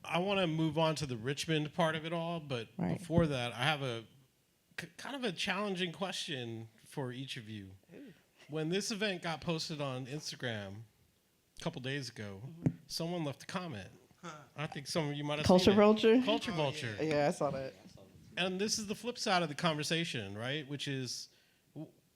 I want to move on to the Richmond part of it all, but Right. before that, I have a kind of a challenging question for each of you. When this event got posted on Instagram a couple days ago, someone left a comment. I think some of you might have Culture seen it. Vulture? Culture Vulture. Yeah, I saw that. And this is the flip side of the conversation, right? Which is,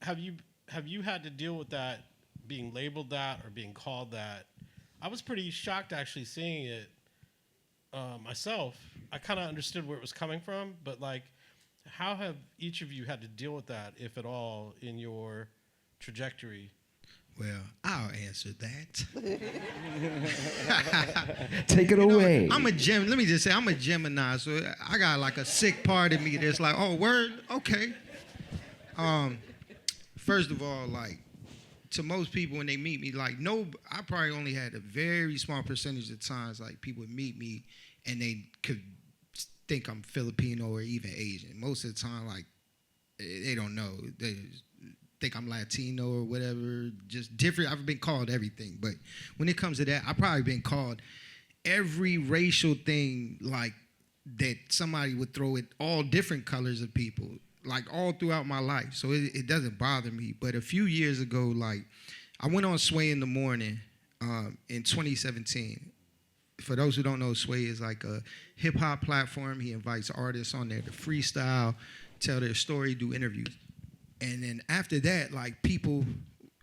have you had to deal with that, being labeled that or being called that? I was pretty shocked actually seeing it myself. I kind of understood where it was coming from, but like, how have each of you had to deal with that, if at all, in your trajectory? Well, I'll answer that. Take it away. I'm a Gem. Let me just say, I'm a Gemini, so I got like a sick part of me that's like, oh, word, okay. First of all, like, to most people when they meet me, like, no, I probably only had a very small percentage of times like people would meet me and they could think I'm Filipino or even Asian. Most of the time, like, they don't know. They think I'm Latino or whatever, just different. I've been called everything. But when it comes to that, I've probably been called every racial thing, like, that somebody would throw at all different colors of people, like, all throughout my life. So it doesn't bother me. But a few years ago, like, I went on Sway in the Morning in 2017. For those who don't know, Sway is like a hip-hop platform. He invites artists on there to freestyle, tell their story, do interviews. And then after that, like, people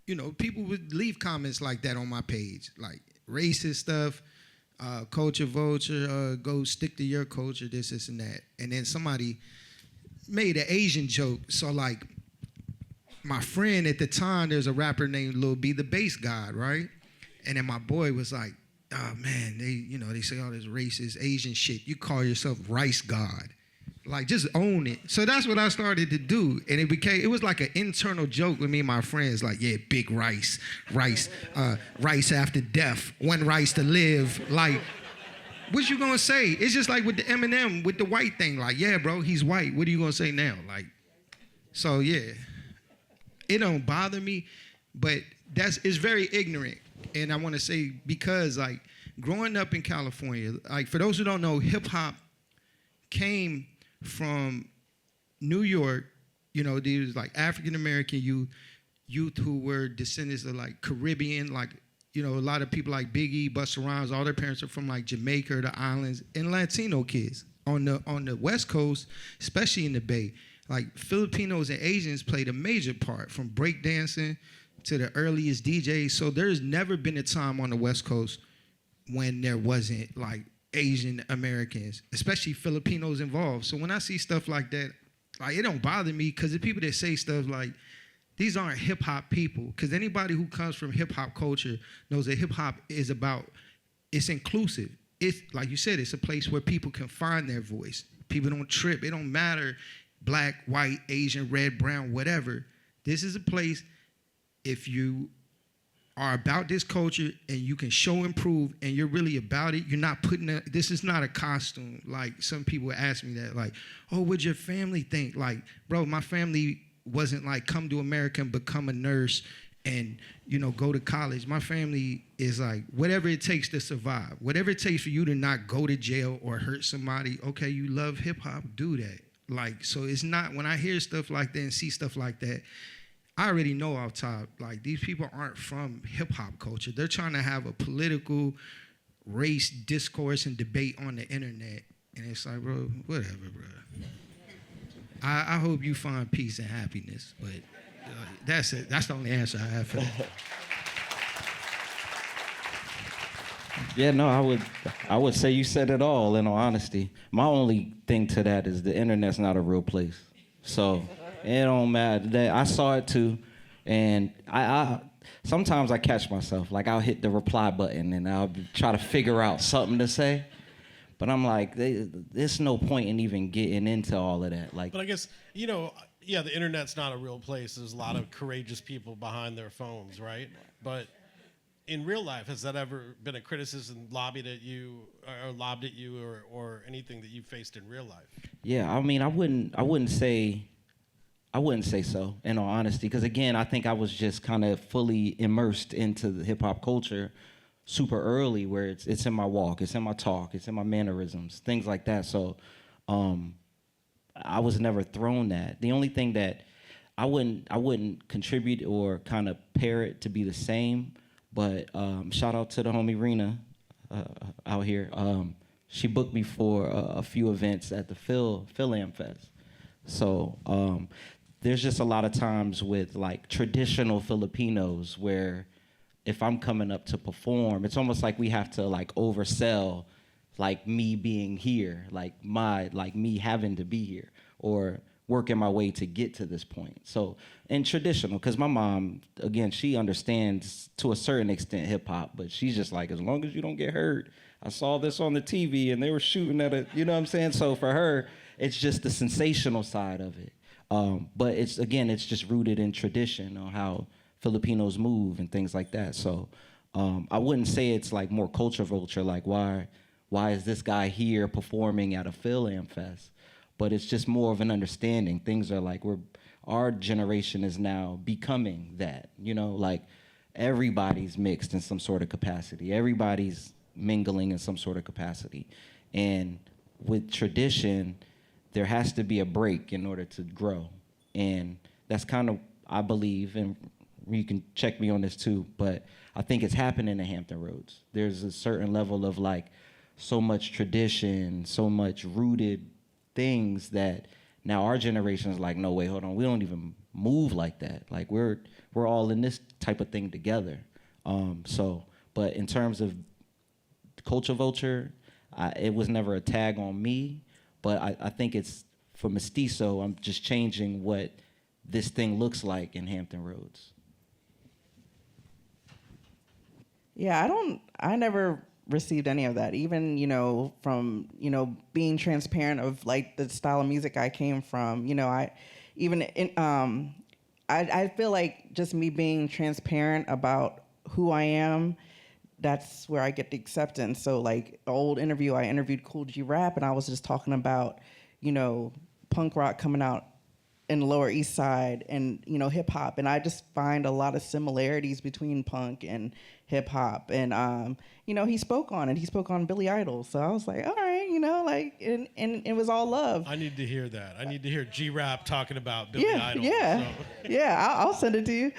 would leave comments like that on my page, like racist stuff, culture vulture, go stick to your culture, this, and that. And then somebody made an Asian joke. So, like, my friend at the time, there's a rapper named Lil B, the bass god, right? And then my boy was like, oh, man, they say all this racist Asian shit. You call yourself Rice God. Like, just own it. So that's what I started to do. And it was like an internal joke with me and my friends. Like, yeah, big rice after death, one rice to live. Like, what you gonna say? It's just like with the Eminem, with the white thing. Like, yeah, bro, he's white. What are you gonna say now? Like, so yeah, it don't bother me, but it's very ignorant. And I want to say, because, like, growing up in California, like, for those who don't know, hip hop came from New York. These like African American youth who were descendants of like Caribbean, like, a lot of people like Biggie, Busta Rhymes, all their parents are from like Jamaica, the islands, and Latino kids on the West Coast, especially in the Bay. Like, Filipinos and Asians played a major part, from breakdancing to the earliest DJs. So there's never been a time on the West Coast when there wasn't like Asian Americans, especially Filipinos, involved. So when I see stuff like that, like, it don't bother me, because the people that say stuff like, these aren't hip hop people, because anybody who comes from hip hop culture knows that hip hop is it's inclusive. It's, like you said, it's a place where people can find their voice. People don't trip. It don't matter, black, white, Asian, red, brown, whatever. This is a place, if you are about this culture and you can show and prove and you're really about it, you're not this is not a costume. Like, some people ask me that, like, oh, what'd your family think? Like, bro, my family wasn't like, come to America and become a nurse and, go to college. My family is like, whatever it takes to survive, whatever it takes for you to not go to jail or hurt somebody. Okay, you love hip hop, do that. Like, so it's not, when I hear stuff like that and see stuff like that, I already know off top, like, these people aren't from hip-hop culture. They're trying to have a political race discourse and debate on the internet. And it's like, bro, whatever, bro. I hope you find peace and happiness. But that's it. That's the only answer I have for that. Yeah, no, I would say you said it all, in all honesty. My only thing to that is the internet's not a real place. So it don't matter. I saw it too, and I sometimes I catch myself. Like, I'll hit the reply button and I'll try to figure out something to say, but I'm like, there's no point in even getting into all of that. Like, But I guess, yeah, the internet's not a real place. There's a lot of courageous people behind their phones, right? But in real life, has that ever been a criticism lobbied at you or lobbed at you or anything that you faced in real life? yeah, I mean, I wouldn't say so, in all honesty, because again, I think I was just kind of fully immersed into the hip hop culture. super early, where it's in my walk, it's in my talk, it's in my mannerisms, things like that. So I was never thrown that. The only thing that I wouldn't contribute or kind of pair it to be the same. But shout out to the homie Rena out here. She booked me for a few events at the Phil-Am Fest. So there's just a lot of times with like traditional Filipinos where if I'm coming up to perform, it's almost like we have to like oversell like me being here, like me having to be here, or working my way to get to this point. So, and traditional, because my mom, again, she understands to a certain extent hip hop, but she's just like, as long as you don't get hurt. I saw this on the TV and they were shooting at it, you know what I'm saying? So for her, it's just the sensational side of it. But it's just rooted in tradition on how Filipinos move and things like that. So I wouldn't say it's like more culture vulture, like why is this guy here performing at a Phil-Am Fest? But it's just more of an understanding. Things are like our generation is now becoming that, like everybody's mixed in some sort of capacity. Everybody's mingling in some sort of capacity. And with tradition, there has to be a break in order to grow. And that's kind of, I believe, and you can check me on this too, but I think it's happening in Hampton Roads. There's a certain level of like so much tradition, so much rooted things that now our generation is like, no, wait, hold on, we don't even move like that. Like we're all in this type of thing together. But in terms of culture vulture, it was never a tag on me, but I think it's for Mestizo, I'm just changing what this thing looks like in Hampton Roads. Yeah, I never received any of that. Even, from, being transparent of like the style of music I came from, I feel like just me being transparent about who I am, that's where I get the acceptance. So like the old interview, I interviewed Cool G Rap and I was just talking about, punk rock coming out in the Lower East Side and, hip hop. And I just find a lot of similarities between punk and hip hop. And, he spoke on it. He spoke on Billy Idol. So I was like, all right, and it was all love. I need to hear that. I need to hear G-Rap talking about Billy Idol. Yeah, So. yeah, I'll send it to you.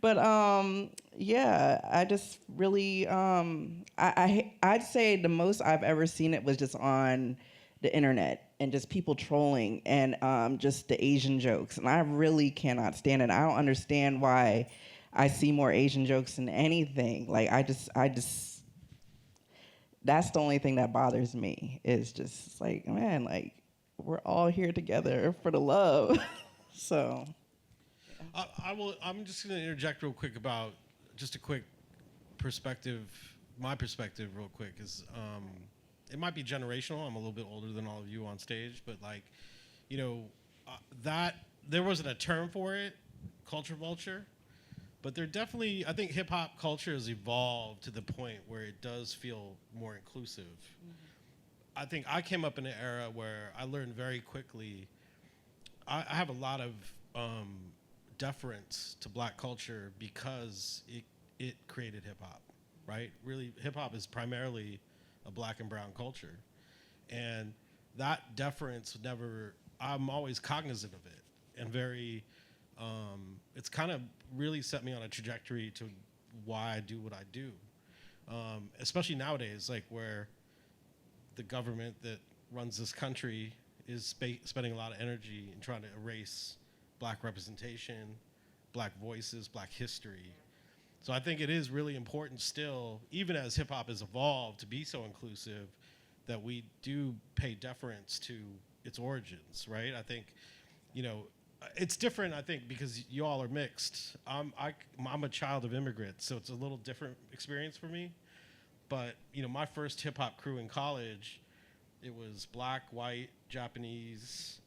But I just really, I'd say the most I've ever seen it was just on the internet and just people trolling and just the Asian jokes. And I really cannot stand it. I don't understand why I see more Asian jokes than anything. Like I just, that's the only thing that bothers me is just like, man, like we're all here together for the love. So. I'm just going to interject real quick about just a quick perspective. My perspective, real quick, is it might be generational. I'm a little bit older than all of you on stage, but like, that there wasn't a term for it, culture vulture, but there definitely, I think hip hop culture has evolved to the point where it does feel more inclusive. Mm-hmm. I think I came up in an era where I learned very quickly. I have a lot of deference to black culture because it created hip hop, right? Really, hip hop is primarily a black and brown culture, and that deference I'm always cognizant of it, and very, it's kind of really set me on a trajectory to why I do what I do, especially nowadays, like where the government that runs this country is spending a lot of energy in trying to erase black representation, black voices, black history. So I think it is really important still, even as hip hop has evolved to be so inclusive, that we do pay deference to its origins, right? I think, it's different, I think, because you all are mixed. I'm a child of immigrants, so it's a little different experience for me. But, my first hip hop crew in college, it was black, white, Japanese,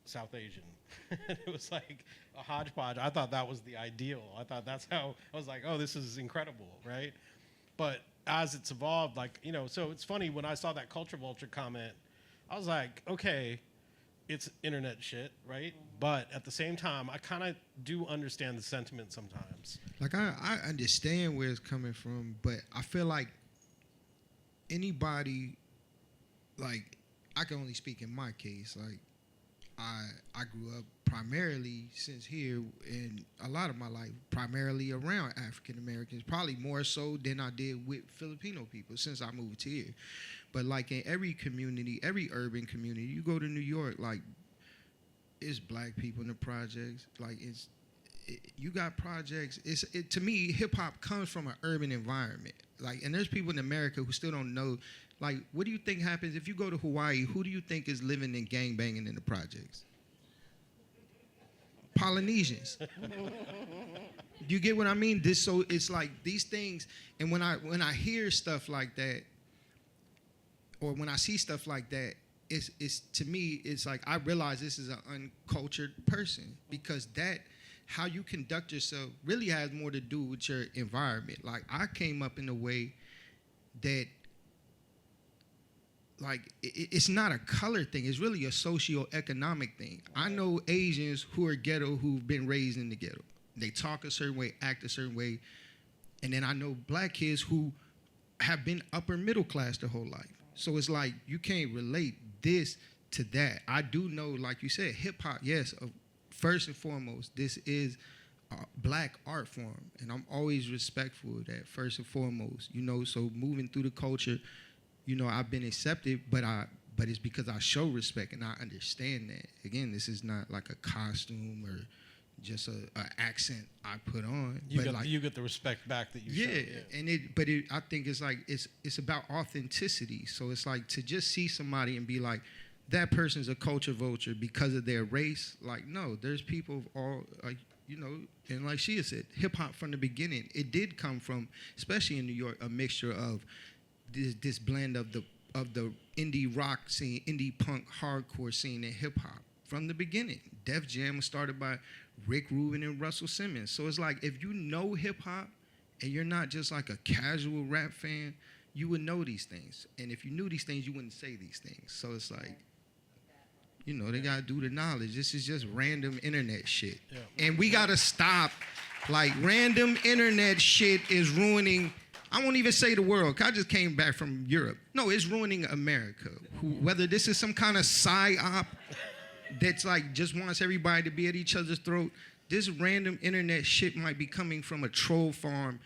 South Asian. It was like a hodgepodge. I thought that was the ideal. I thought that's how, I was like, oh, this is incredible, right? But as it's evolved, like, so it's funny, when I saw that culture vulture comment, I was like, okay, it's internet shit, right? But at the same time, I kind of do understand the sentiment sometimes. Like I understand where it's coming from, but I feel like anybody, like I can only speak in my case. Like I grew up primarily since here, and a lot of my life primarily around African Americans, probably more so than I did with Filipino people since I moved here. But like in every community, every urban community, you go to New York, like it's black people in the projects. Like you got projects. To me, hip hop comes from an urban environment. Like, and there's people in America who still don't know. Like, what do you think happens if you go to Hawaii? Who do you think is living and gangbanging in the projects? Polynesians. You get what I mean? So it's like these things, and when I hear stuff like that, or when I see stuff like that, it's to me, it's like I realize this is an uncultured person, because that how you conduct yourself really has more to do with your environment. Like I came up in a way that, like, it's not a color thing. It's really a socio-economic thing. I know Asians who are ghetto who've been raised in the ghetto. They talk a certain way, act a certain way. And then I know black kids who have been upper middle class their whole life. So it's like you can't relate this to that. I do know, like you said, hip-hop, yes, first and foremost, this is a black art form. And I'm always respectful of that, first and foremost. You know, so moving through the culture, you know, I've been accepted, but it's because I show respect and I understand that. Again, this is not like a costume or just a accent I put on. You get the respect back that you show. Yeah, and I think it's like it's about authenticity. So it's like to just see somebody and be like, that person's a culture vulture because of their race. Like, no, there's people of all, like, you know, and like she said, hip hop from the beginning, it did come from, especially in New York, a mixture of this blend of the indie rock scene, indie punk, hardcore scene, and hip hop from the beginning. Def Jam was started by Rick Rubin and Russell Simmons. So it's like, if you know hip hop and you're not just like a casual rap fan, you would know these things. And if you knew these things, you wouldn't say these things. So it's like, you know, they gotta do the knowledge. This is just random internet shit. Yeah. And we gotta stop. Like, random internet shit is ruining, I won't even say the world, 'cause I just came back from Europe. No, it's ruining America. Whether this is some kind of psyop that's like just wants everybody to be at each other's throat, this random internet shit might be coming from a troll farm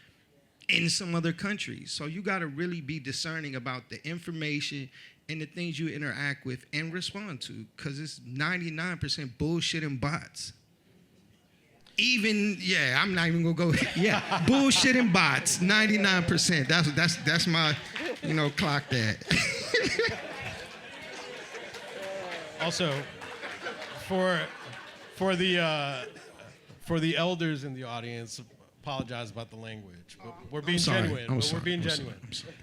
in some other country. So you gotta really be discerning about the information and the things you interact with and respond to, because it's 99% bullshit and bots. I'm not even gonna go. Yeah, bullshit and bots, 99%. That's my, you know, clock that. Also, for the elders in the audience, apologize about the language. But we're being genuine. I'm sorry.